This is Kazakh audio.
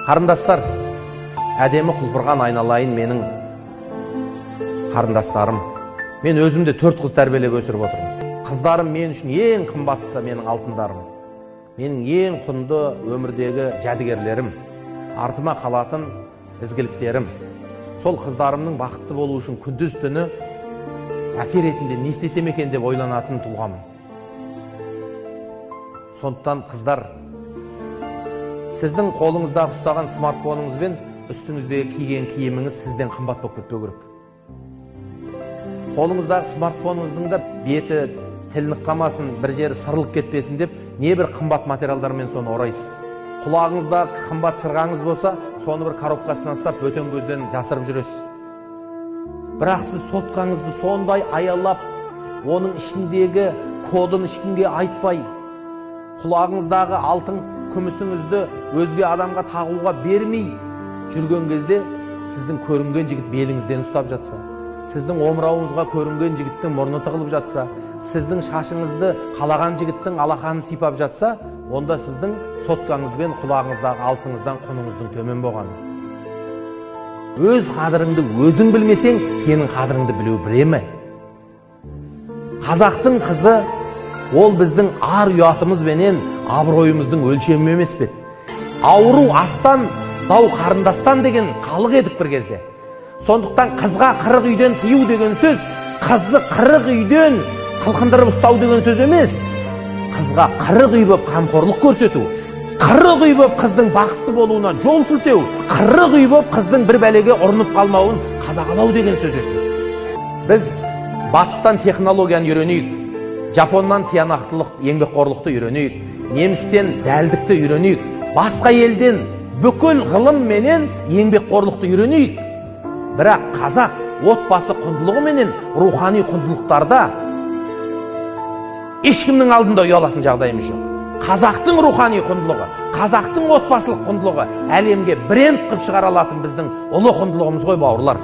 Қарындастар, әдемі құлпырған айналайын менің қарындастарым. Мен өзімде 4 қыз тәрбиелеп өсіріп отырмын. Қыздарым мен үшін ең қымбатты менің алтындарым. Менің ең құнды өмірдегі жәдігерлерім. Артыма қалатын ізгіліктерім. Сол қыздарымның бақытты болу үшін күндіз түні әке ретінде не істесем екен деп ойланатын тұлғамын. Сондықтан қыздар, сіздің қолыңыздағы ұстаған смартфоныңыз бен үстіңіздегі киген киіміңіз сізден қымбат болып кетпеу керек. Қолыңыздағы смартфоныңыздың да беті тілініп қалмасын, бір жері сырылып кетпесін деп, небір қымбат материалдармен соны орайсыз. Құлағыңыздағы қымбат сырғаңыз болса, соны бір коробкасынан ұстап, бөтен көзден жасырып жүресіз. Бірақ сіз соткаңызды сондай аялап, оның ішіндегі кодын ешкімге айтпай, құлағыңыздағы алтын күмісіңізді өзге адамға тағуға бермей жүрген кезде, сіздің көрінген жігіт беліңізден ұстап жатса, сіздің омырауыңызға көрінген жігіттің мұрны тығылып жатса, сіздің шашыңызды қалаған жігіттің алақанын сипап жатса, онда сіздің соткаңыз бен құлағыңыздағы алтыңыздан құныңыздың төмен болғаны. Өз қадіріңді өзің білмесең, сенің қадіріңді білу біре ме? Қазақтың қызы ол біздің ар ұятымыз бенен абыройымыздың өлшемі емес пе? Ауру астан, дау қарындастан деген халық едік бір кезде. Сондықтан қызға 40 үйден тыю деген сөз, қызды 40 үйден қылқындырып ұстау деген сөз емес. Қызға 40 үй боп қамқорлық көрсету, 40 үй боп қыздың бақытты болуына жол сілтеу, 40 үй боп қыздың бір бәлеге ұрынып қалмауын қадағалау деген сөз еді. Біз батыстан технологияны үйренейік, Жапоннан тиянақтылық, еңбекқорлықты үйренейік, немістен дәлдікті үйренейік, басқа елден бүкіл ғылым менен еңбекқорлықты үйренейік. Бірақ қазақ отбасы құндылығы менен рухани құндылықтарда ешкімнің алдында ұялатын жағдайымыз жоқ. Қазақтың рухани құндылығы, қазақтың отбасылық құндылығы әлемге бренд қып шығара алатын біздің ұлы құндылығымыз ғой, бауырлар.